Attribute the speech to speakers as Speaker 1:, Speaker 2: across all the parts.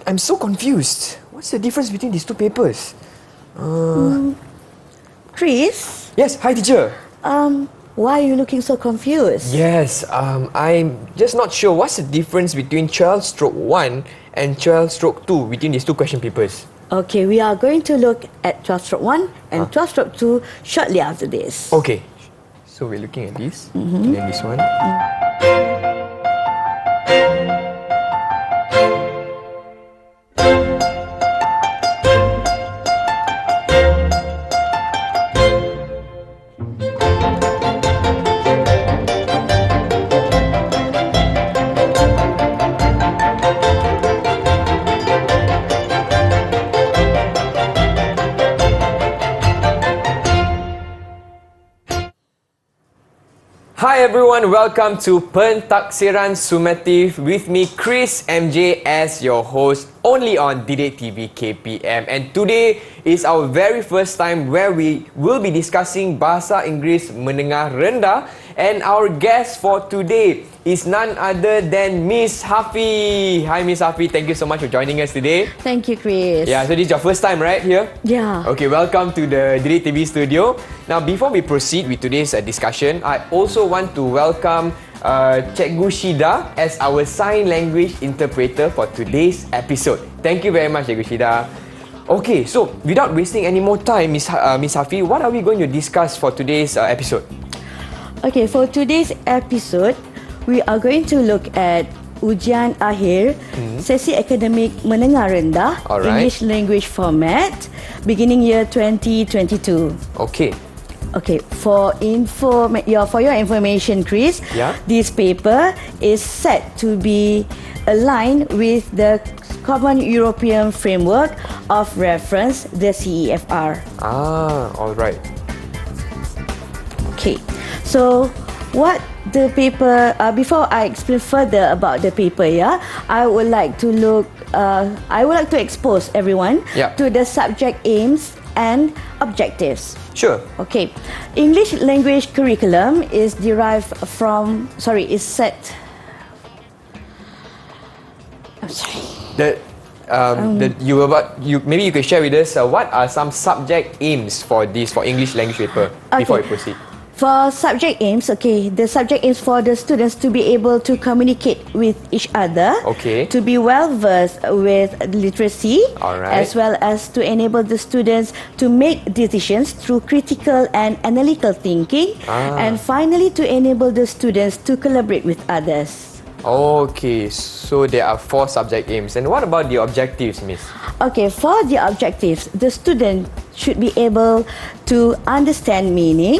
Speaker 1: I'm so confused. What's the difference between these two papers?
Speaker 2: Chris?
Speaker 1: Yes, hi teacher.
Speaker 2: Why are you looking so confused?
Speaker 1: Yes, I'm just not sure what's the difference between 12-1 and 12-2 between these two question papers.
Speaker 2: Okay, we are going to look at 12-1 and 12-2 shortly after this.
Speaker 1: Okay, so we're looking at this and then this one. Hi everyone, welcome to Pentaksiran Sumatif with me Chris MJ as your host only on Didik TV KPM, and today is our very first time where we will be discussing Bahasa Inggeris Menengah Rendah, and our guest for today is none other than Miss Hafi. Hi Miss Hafi, thank you so much for joining us today.
Speaker 2: Thank you, Chris.
Speaker 1: Yeah, so this is your first time right here?
Speaker 2: Yeah.
Speaker 1: Okay, welcome to the Didik TV studio. Now, before we proceed with today's discussion, I also want to welcome Cikgu Shida as our sign language interpreter for today's episode. Thank you very much, Cikgu Shida. Okay, so without wasting any more time, Miss Hafi, what are we going to discuss for today's episode?
Speaker 2: Okay, for today's episode, we are going to look at Ujian Akhir Sesi Akademik Menengah Rendah,
Speaker 1: Alright.
Speaker 2: English language format, beginning year 2022.
Speaker 1: Okay.
Speaker 2: Okay, for your information, Chris,
Speaker 1: Yeah.
Speaker 2: this paper is set to be aligned with the Common European Framework of Reference, the CEFR.
Speaker 1: Alright.
Speaker 2: Okay, so what the paper, before I explain further about the paper, I would like to expose everyone to the subject aims and objectives.
Speaker 1: Sure.
Speaker 2: Okay, English language curriculum is derived from,
Speaker 1: maybe you could share with us what are some subject aims for English language paper before we proceed.
Speaker 2: For subject aims, okay, the subject aims for the students to be able to communicate with each other, to be well versed with literacy, as well as to enable the students to make decisions through critical and analytical thinking, and finally to enable the students to collaborate with others.
Speaker 1: Okay, so there are 4 subject aims. And what about the objectives, Miss?
Speaker 2: Okay, for the objectives, the student should be able to understand meaning,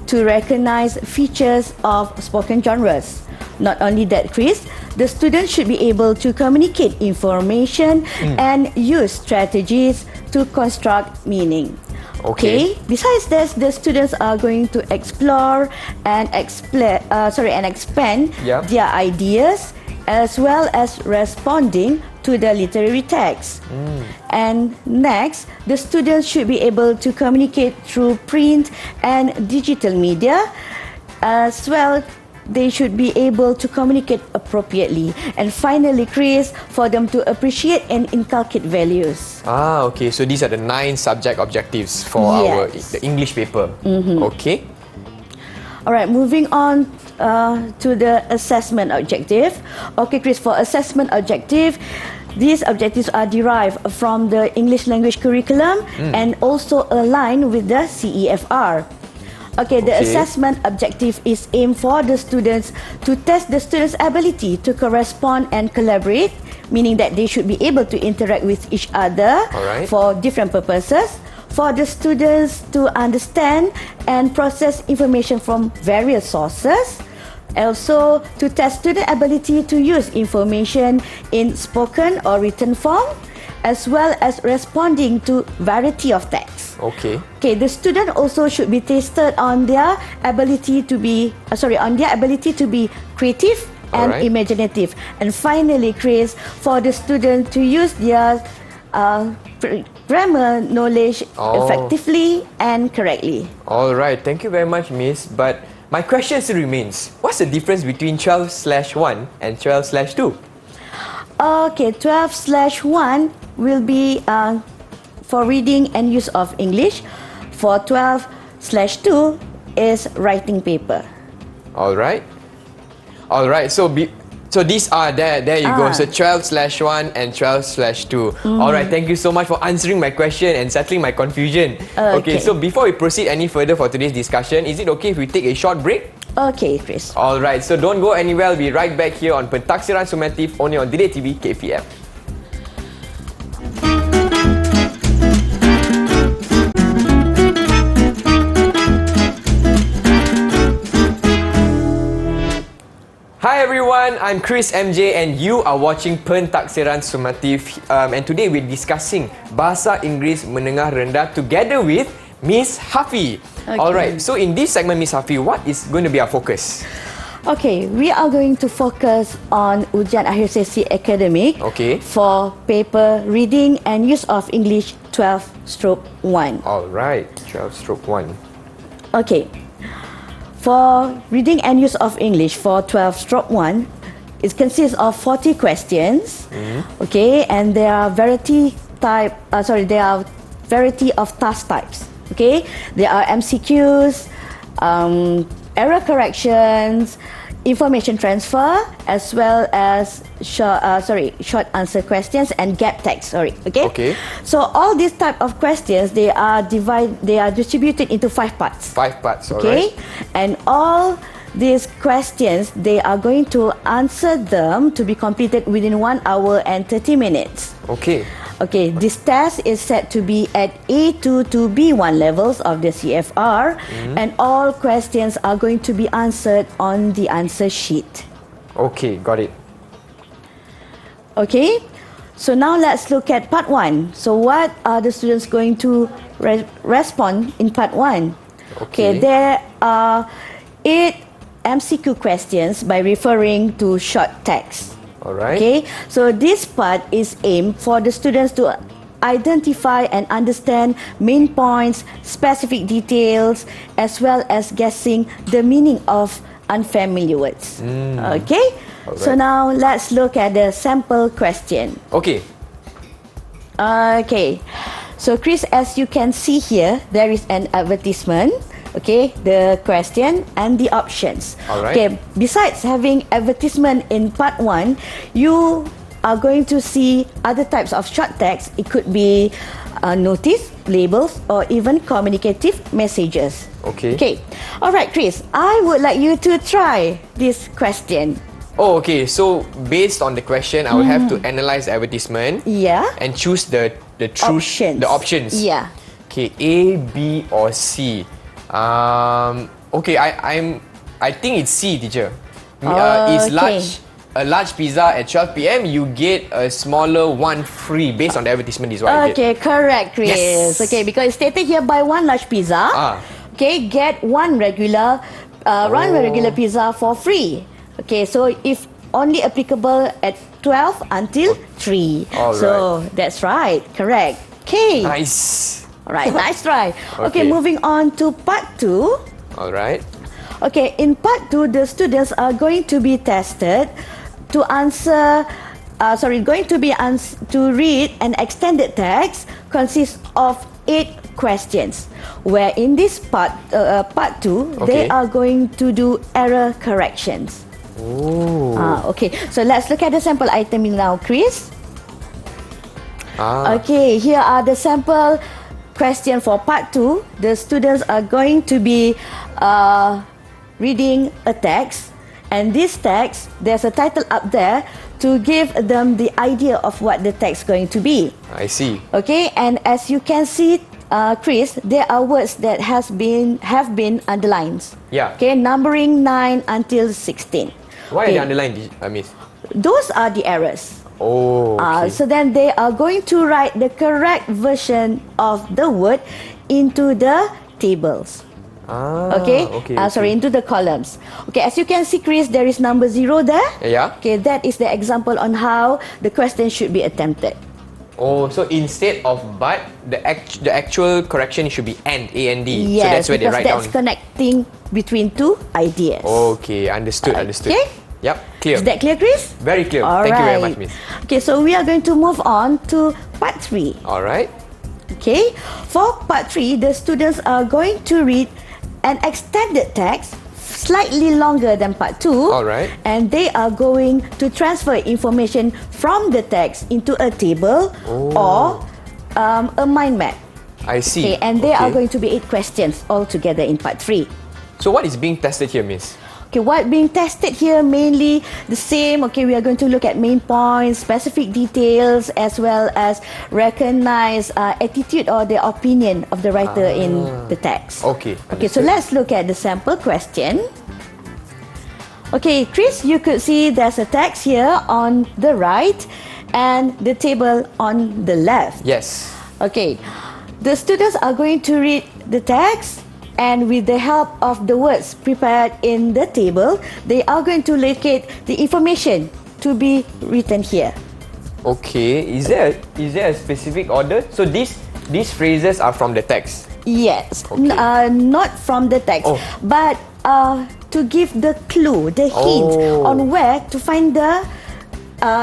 Speaker 2: to recognize features of spoken genres. Not only that, Chris, the students should be able to communicate information and use strategies to construct meaning. Okay. Besides this, the students are going to explore and expand their ideas, as well as responding to the literary text. And next, the students should be able to communicate through print and digital media. As well, they should be able to communicate appropriately. And finally, Chris, for them to appreciate and inculcate values.
Speaker 1: Okay, so these are the 9 subject objectives for the English paper. Okay.
Speaker 2: Alright, moving on to the assessment objective. Okay, Chris, for assessment objective, these objectives are derived from the English language curriculum and also aligned with the CEFR. Okay, the assessment objective is aimed for the students to test the students' ability to correspond and collaborate, meaning that they should be able to interact with each other for different purposes, for the students to understand and process information from various sources, also to test student ability to use information in spoken or written form, as well as responding to variety of texts.
Speaker 1: Okay,
Speaker 2: the student also should be tested on their ability to be creative and imaginative. And finally, Chris, for the student to use their grammar knowledge effectively and correctly.
Speaker 1: Alright, thank you very much, Miss. But my question still remains, what's the difference between 12/1 and 12/2?
Speaker 2: Okay, 12/1 will be for reading and use of English. For 12/2 is writing paper.
Speaker 1: All right. So these are there you go. So 12/1 and 12/2. All right. Thank you so much for answering my question and settling my confusion. Okay. So before we proceed any further for today's discussion, is it okay if we take a short break?
Speaker 2: Okay, Chris.
Speaker 1: All right. So don't go anywhere. We'll be right back here on Pentaksiran Sumatif only on Didik TV KPM. Hi everyone, I'm Chris MJ and you are watching Pentaksiran Sumatif and today we're discussing Bahasa Inggeris Menengah Rendah together with Miss Hafi.
Speaker 2: Okay.
Speaker 1: Alright, so in this segment, Miss Hafi, what is going to be our focus?
Speaker 2: Okay, we are going to focus on Ujian Akhir Sesi Akademik for paper reading and use of English 12/1.
Speaker 1: Alright, 12/1.
Speaker 2: Okay. For reading and use of English for 12/1, it consists of 40 questions. Okay, and there are variety of task types. Okay, there are MCQs, error corrections, information transfer, as well as short answer questions and gap text. Okay. So all these type of questions, they are distributed into 5 parts.
Speaker 1: 5 parts.
Speaker 2: Okay, and all these questions, they are going to answer them to be completed within 1 hour and 30 minutes. Okay, this test is set to be at A2 to B1 levels of the CFR, and all questions are going to be answered on the answer sheet.
Speaker 1: Okay, got it.
Speaker 2: Okay, so now let's look at part 1. So what are the students going to respond in part 1? Okay, there are 8 MCQ questions by referring to short text.
Speaker 1: Alright.
Speaker 2: Okay, so this part is aimed for the students to identify and understand main points, specific details, as well as guessing the meaning of unfamiliar words. Okay, so now let's look at the sample question.
Speaker 1: Okay,
Speaker 2: so Chris, as you can see here, there is an advertisement. Okay, the question and the options.
Speaker 1: Alright.
Speaker 2: Okay, besides having advertisement in part 1, you are going to see other types of short text. It could be notice, labels, or even communicative messages. Okay. Alright, Chris, I would like you to try this question.
Speaker 1: Oh, okay. So based on the question, I will have to analyze the advertisement.
Speaker 2: Yeah.
Speaker 1: And choose the true
Speaker 2: Options.
Speaker 1: The options.
Speaker 2: Yeah.
Speaker 1: Okay, A, B, or C. Okay, I think it's C, teacher. It's large. A large pizza at 12 p.m. You get a smaller one free based on the advertisement. Is what I get.
Speaker 2: Okay, correct, Chris.
Speaker 1: Yes.
Speaker 2: Okay, because it's stated here, buy 1 large pizza. Okay, get one regular pizza for free. Okay, so if only applicable at 12 until 3. So that's right, correct. Okay.
Speaker 1: Nice.
Speaker 2: Alright, nice try. Okay, moving on to part 2.
Speaker 1: Alright.
Speaker 2: Okay, in part 2, the students are going to be tested to read an extended text consists of 8 questions. Where in this part 2, they are going to do error corrections. Okay, so let's look at the sample item now, Chris. Okay, here are the sample question for part 2. The students are going to be reading a text, and this text, there's a title up there to give them the idea of what the text is going to be.
Speaker 1: I see.
Speaker 2: Okay, and as you can see, Chris, there are words that have been underlined.
Speaker 1: Yeah.
Speaker 2: Okay, numbering 9 until 16.
Speaker 1: Why are they underlined, Miss?
Speaker 2: Those are the errors.
Speaker 1: Okay.
Speaker 2: So then they are going to write the correct version of the word into the tables. Into the columns. Okay, as you can see, Chris, there is number 0 there.
Speaker 1: Yeah.
Speaker 2: Okay, that is the example on how the question should be attempted.
Speaker 1: Oh, so instead of but, the actual correction should be and, A-N-D.
Speaker 2: Yes,
Speaker 1: so that's where they write down.
Speaker 2: That's connecting between 2 ideas.
Speaker 1: Okay, understood.
Speaker 2: Okay.
Speaker 1: Yep. Clear.
Speaker 2: Is that clear, Chris?
Speaker 1: Very clear.
Speaker 2: All
Speaker 1: Thank you very
Speaker 2: right.
Speaker 1: much, Miss.
Speaker 2: Okay, so we are going to move on to part 3.
Speaker 1: All right.
Speaker 2: Okay, for part 3, the students are going to read an extended text slightly longer than part 2.
Speaker 1: All right.
Speaker 2: And they are going to transfer information from the text into a table or a mind map.
Speaker 1: I see.
Speaker 2: Okay, and there are going to be 8 questions altogether in part 3.
Speaker 1: So what is being tested here, Miss?
Speaker 2: Okay, what being tested here mainly the same. Okay, we are going to look at main points, specific details, as well as recognize attitude or the opinion of the writer in the text.
Speaker 1: Okay.
Speaker 2: Okay, so let's look at the sample question. Okay, Chris, you could see there's a text here on the right and the table on the left.
Speaker 1: Yes.
Speaker 2: Okay, the students are going to read the text, and with the help of the words prepared in the table, they are going to locate the information to be written here.
Speaker 1: Okay. Is there a specific order? So these phrases are from the text.
Speaker 2: Yes,
Speaker 1: Okay.
Speaker 2: not from the text, but to give the clue, the hint on where to find the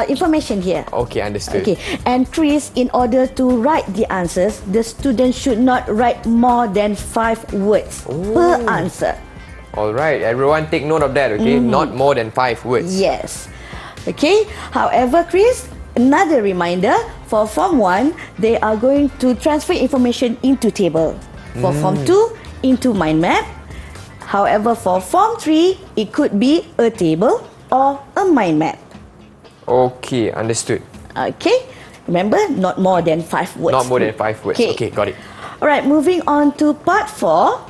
Speaker 2: information here.
Speaker 1: Okay, understood.
Speaker 2: Okay, and Chris, in order to write the answers, the student should not write more than 5 words per answer.
Speaker 1: All right, everyone take note of that, okay? Not more than 5 words.
Speaker 2: Yes. Okay, however, Chris, another reminder, for Form 1, they are going to transfer information into table. For Form 2, into mind map. However, for Form 3, it could be a table or a mind map.
Speaker 1: Okay, understood.
Speaker 2: Okay, remember, not more than 5 words.
Speaker 1: Not more than 5 words. Okay, got it.
Speaker 2: Alright, moving on to part 4.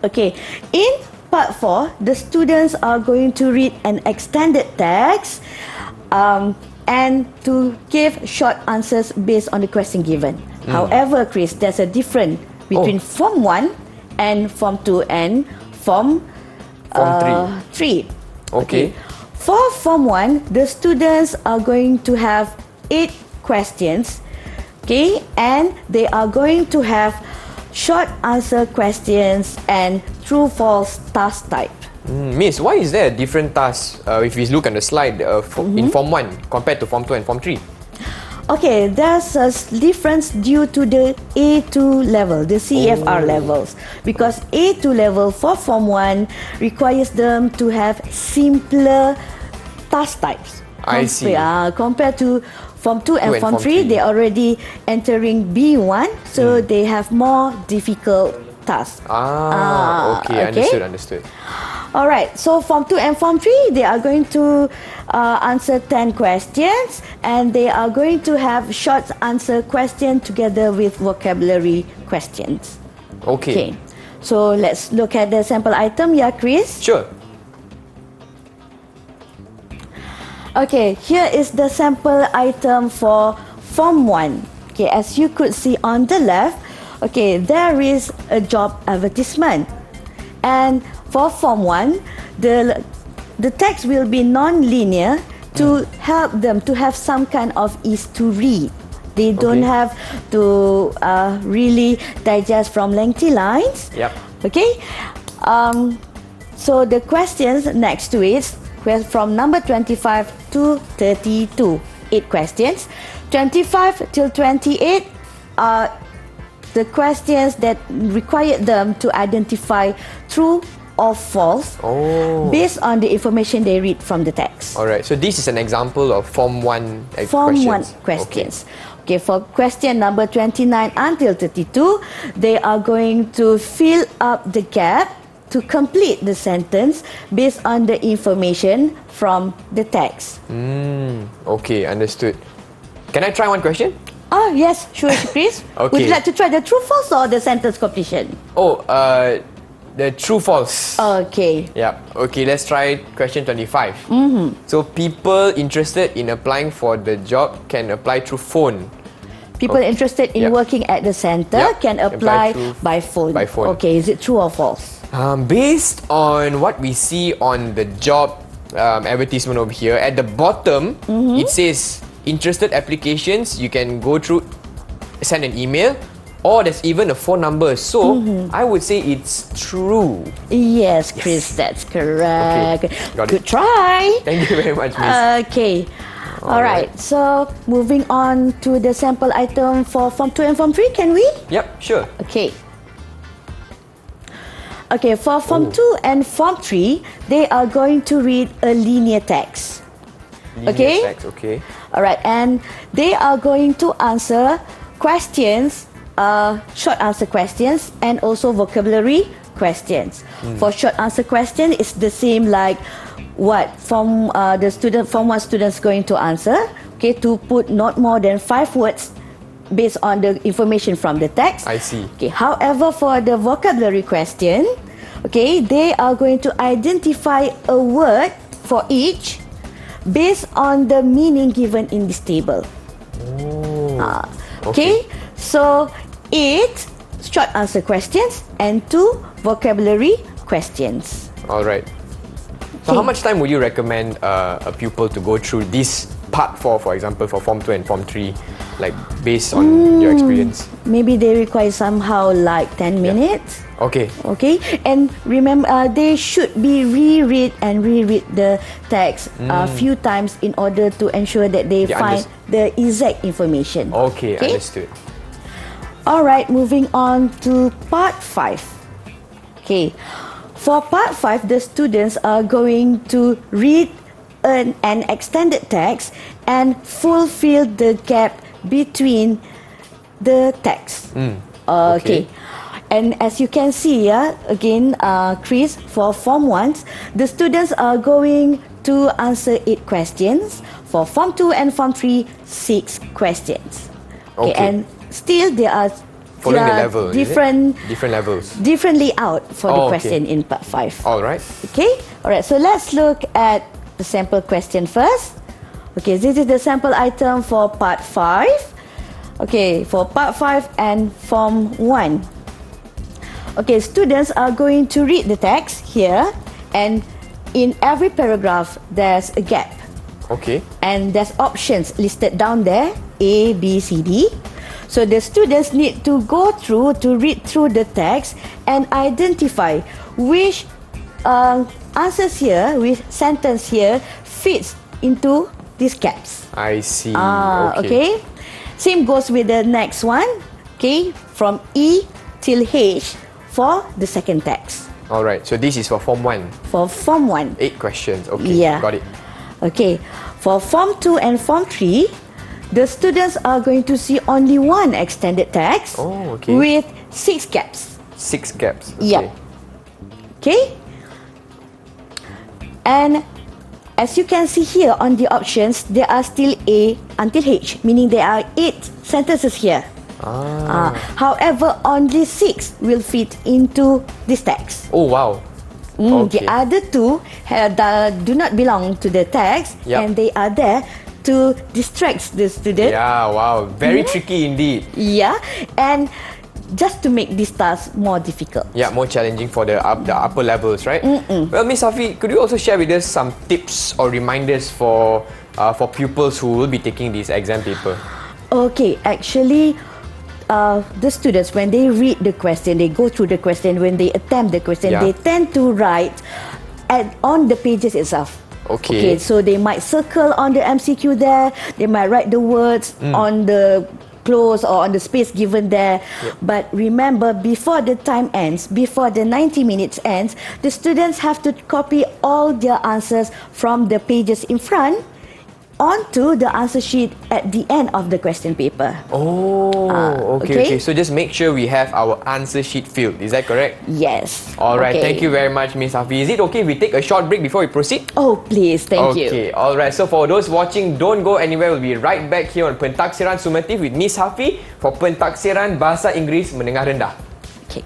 Speaker 2: Okay, in part 4, the students are going to read an extended text and to give short answers based on the question given. However, Chris, there's a difference between Form 1 and Form 2 and Form 3.
Speaker 1: Okay.
Speaker 2: For Form 1, the students are going to have 8 questions, okay, and they are going to have short answer questions and true-false task type.
Speaker 1: Miss, why is there a different task if we look on the slide in Form 1 compared to Form 2 and Form 3?
Speaker 2: Okay, there's a difference due to the A2 level, the CFR levels. Because A2 level for Form 1 requires them to have simpler task types.
Speaker 1: I see.
Speaker 2: Compared to Form 2 and Form 3, they're already entering B1, so they have more difficult tasks.
Speaker 1: Okay, understood.
Speaker 2: Alright, so Form 2 and Form 3, they are going to answer 10 questions, and they are going to have short answer questions together with vocabulary questions.
Speaker 1: Okay.
Speaker 2: So let's look at the sample item, yeah, Chris?
Speaker 1: Sure.
Speaker 2: Okay, here is the sample item for Form 1. Okay, as you could see on the left, okay, there is a job advertisement. And for Form 1, the text will be non-linear to help them to have some kind of ease to read. They don't have to really digest from lengthy lines.
Speaker 1: Yep.
Speaker 2: Okay. So the questions next to it, from number 25 to 32, 8 questions. 25 till 28 are the questions that required them to identify true or false based on the information they read from the text.
Speaker 1: Alright, so this is an example of Form 1
Speaker 2: Form
Speaker 1: questions.
Speaker 2: 1 questions. Okay, for question number 29 until 32, they are going to fill up the gap to complete the sentence based on the information from the text.
Speaker 1: Okay, understood. Can I try one question?
Speaker 2: Oh, yes, sure, Chris.
Speaker 1: Okay.
Speaker 2: Would you like to try the true false or the sentence completion?
Speaker 1: The true false.
Speaker 2: Okay.
Speaker 1: Yeah. Okay, let's try question 25. So people interested in applying for the job can apply through phone.
Speaker 2: People interested in working at the center can apply by phone.
Speaker 1: By phone.
Speaker 2: Okay, is it true or false?
Speaker 1: Based on what we see on the job advertisement over here, at the bottom, it says interested applications, you can go through, send an email, or there's even a phone number. So I would say it's true.
Speaker 2: Yes, Chris, that's correct.
Speaker 1: Okay, got
Speaker 2: Good
Speaker 1: it.
Speaker 2: try.
Speaker 1: Thank you very much, Miss.
Speaker 2: Okay. All
Speaker 1: Alright.
Speaker 2: right. So moving on to the sample item for Form 2 and Form 3, can we?
Speaker 1: Yep, sure.
Speaker 2: Okay. Okay, for Form 2 and Form 3, they are going to read a linear text.
Speaker 1: Linear text, okay.
Speaker 2: All right, and they are going to answer questions, short answer questions, and also vocabulary questions. For short answer question, it's the same like what Form 1 students going to answer. Okay, to put not more than 5 words based on the information from the text.
Speaker 1: I see.
Speaker 2: Okay, however, for the vocabulary question, okay, they are going to identify a word for each based on the meaning given in this table. Okay, so 8 short answer questions and 2 vocabulary questions.
Speaker 1: All right. So how much time would you recommend a pupil to go through this part 4, for example, for Form 2 and Form 3, like based on your experience?
Speaker 2: Maybe they require somehow like 10 minutes.
Speaker 1: Okay.
Speaker 2: Okay, and remember, they should be reread the text a few times in order to ensure that they find the exact information.
Speaker 1: Okay, understood.
Speaker 2: All right, moving on to part 5. Okay, for part 5, the students are going to read an extended text and fulfill the gap between the text. Okay. And as you can see, again, Chris, for Form 1, the students are going to answer 8 questions. For Form 2 and Form 3, 6 questions. Okay, and still they are
Speaker 1: following the level,
Speaker 2: different
Speaker 1: levels.
Speaker 2: Differently out for the question in part 5.
Speaker 1: All right.
Speaker 2: Okay, all right. So let's look at the sample question first. Okay, this is the sample item for part 5. Okay, for part 5 and Form 1. Okay, students are going to read the text here, and in every paragraph there's a gap.
Speaker 1: Okay.
Speaker 2: And there's options listed down there, A, B, C, D. So the students need to go through to read through the text and identify which answers here, which sentence here fits into these gaps.
Speaker 1: I see.
Speaker 2: Okay. Same goes with the next one. Okay, from E till H for the second text.
Speaker 1: All right. So this is for Form 1.
Speaker 2: For Form 1.
Speaker 1: 8 questions. Okay.
Speaker 2: Yeah.
Speaker 1: Got it.
Speaker 2: Okay. For Form 2 and Form 3, the students are going to see only one extended text with 6 gaps.
Speaker 1: 6 gaps. Okay.
Speaker 2: Yeah. Okay. And as you can see here on the options, there are still A until H, meaning there are 8 sentences here. However, only 6 will fit into this text.
Speaker 1: Oh, wow.
Speaker 2: The other 2 do not belong to the text, and they are there to distract the student.
Speaker 1: Yeah, wow. Very tricky indeed.
Speaker 2: Yeah, and just to make this task more difficult.
Speaker 1: Yeah, more challenging for the upper levels, right? Well, Miss Hafi, could you also share with us some tips or reminders for pupils who will be taking this exam paper?
Speaker 2: Okay, actually, the students, when they read the question, they go through the question, when they attempt the question, they tend to write on the pages itself. Okay, so they might circle on the MCQ there, they might write the words on the close or on the space given there. But remember, before the time ends, before the 90 minutes ends, the students have to copy all their answers from the pages in front onto the answer sheet at the end of the question paper.
Speaker 1: Okay. So just make sure we have our answer sheet filled. Is that correct?
Speaker 2: Yes.
Speaker 1: All right. Thank you very much, Miss Hafi. Is it okay if we take a short break before we proceed?
Speaker 2: Oh, please. Thank you.
Speaker 1: Okay. All right. So for those watching, don't go anywhere. We'll be right back here on Pentaksiran Sumatif with Miss Hafi for Pentaksiran Bahasa Inggeris Menengah Rendah.
Speaker 2: Okay.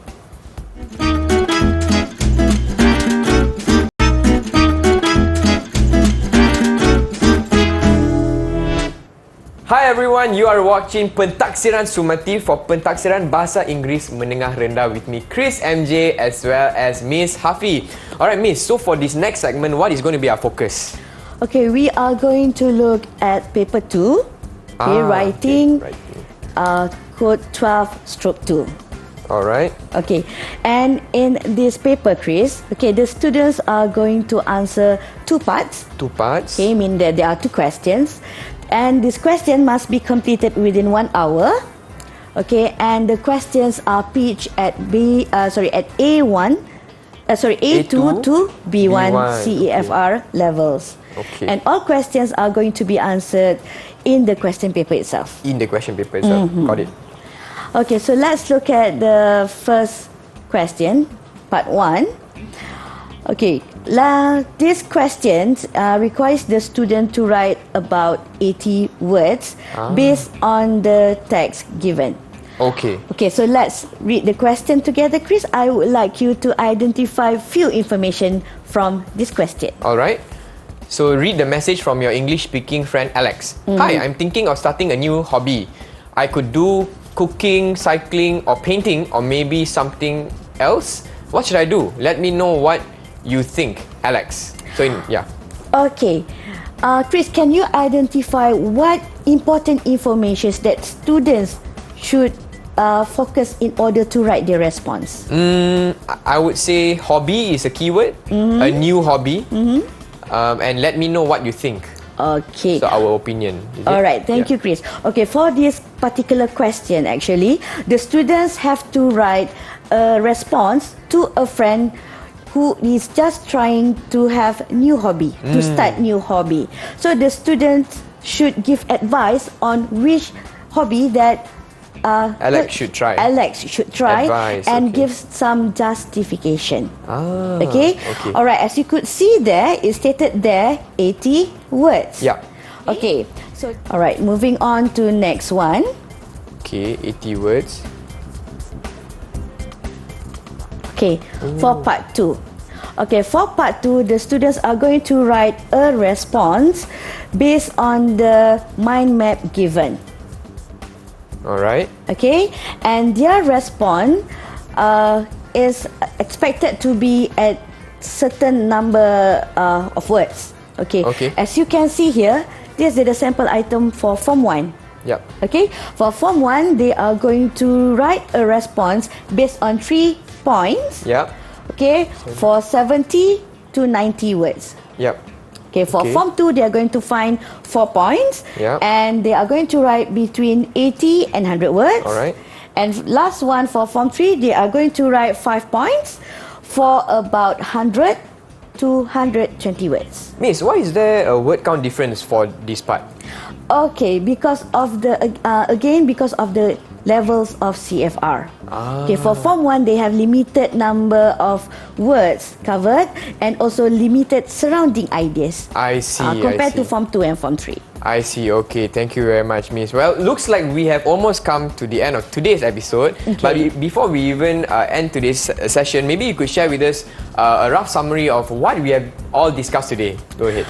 Speaker 1: Hi everyone, you are watching Pentaksiran Sumatif for Pentaksiran Bahasa Inggeris Menengah Rendah with me, Chris MJ, as well as Miss Hafi. Alright, Miss, so for this next segment, what is going to be our focus?
Speaker 2: Okay, we are going to look at paper 2, writing, code 12/2.
Speaker 1: Alright.
Speaker 2: Okay, and in this paper, Chris, okay, the students are going to answer two parts.
Speaker 1: Two parts.
Speaker 2: Okay, mean that there are two questions, and this question must be completed within 1 hour. Okay, and the questions are pitched at A2 to B1 CEFR levels.
Speaker 1: Okay.
Speaker 2: And all questions are going to be answered in the question paper itself.
Speaker 1: In the question paper itself. Got it.
Speaker 2: Okay, so let's look at the first question, part 1. Okay, this question requires the student to write about 80 words based on the text given.
Speaker 1: Okay.
Speaker 2: Okay, so let's read the question together, Chris. I would like you to identify few information from this question.
Speaker 1: Alright. So read the message from your English-speaking friend Alex. Hi, I'm thinking of starting a new hobby. I could do cooking, cycling, or painting, or maybe something else. What should I do? Let me know what you think, Alex. So yeah.
Speaker 2: Okay, Chris, can you identify what important information that students should focus in order to write their response?
Speaker 1: I would say hobby is a keyword, a new hobby, and let me know what you think.
Speaker 2: Okay.
Speaker 1: So our opinion.
Speaker 2: All right, thank you, Chris. Okay, for this particular question, actually, the students have to write a response to a friend who is just trying to have new hobby, to start new hobby. So the students should give advice on which hobby that
Speaker 1: Alex should try.
Speaker 2: Advice, and
Speaker 1: okay.
Speaker 2: give some justification.
Speaker 1: Okay.
Speaker 2: All right. As you could see there, it stated there 80 words.
Speaker 1: Yeah.
Speaker 2: Okay. So, all right. Moving on to next one.
Speaker 1: Okay, 80 words.
Speaker 2: Okay. For part 2. Okay. For part 2, the students are going to write a response based on the mind map given.
Speaker 1: Alright.
Speaker 2: Okay, and their response is expected to be at certain number of words. Okay. As you can see here, this is the sample item for Form 1.
Speaker 1: Yep.
Speaker 2: Okay, for Form 1, they are going to write a response based on 3 points.
Speaker 1: Yep.
Speaker 2: Okay, for 70 to 90 words.
Speaker 1: Yep.
Speaker 2: Okay, for Form 2, they are going to find 4 points.
Speaker 1: Yep.
Speaker 2: And they are going to write between 80 and 100 words.
Speaker 1: Alright.
Speaker 2: And last one for Form 3, they are going to write 5 points for about 100 to 120 words.
Speaker 1: Miss, why is there a word count difference for this part?
Speaker 2: Okay, because of the because of the levels of CFR. Okay, for Form 1, they have limited number of words covered and also limited surrounding ideas.
Speaker 1: I see.
Speaker 2: Compared to Form 2 and Form 3.
Speaker 1: I see. Okay, thank you very much, Miss. Well, looks like we have almost come to the end of today's episode.
Speaker 2: Okay.
Speaker 1: But before we even end today's session, maybe you could share with us a rough summary of what we have all discussed today. Go ahead.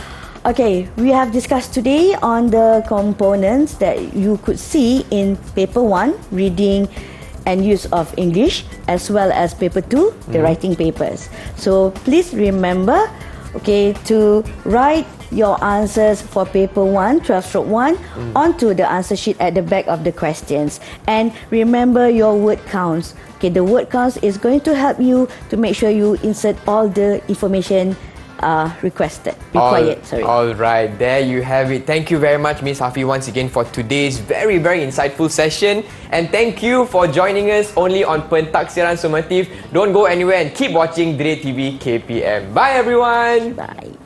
Speaker 2: Okay, we have discussed today on the components that you could see in Paper 1, reading and use of English, as well as Paper 2, the writing papers. So please remember, okay, to write your answers for Paper 1, 12/1, onto the answer sheet at the back of the questions. And remember your word counts. Okay, the word counts is going to help you to make sure you insert all the information required.
Speaker 1: All right, there you have it. Thank you very much, Miss Hafi, once again for today's very, very insightful session. And thank you for joining us only on Pentaksiran Sumatif. Don't go anywhere and keep watching Didik TV KPM. Bye, everyone.
Speaker 2: Bye.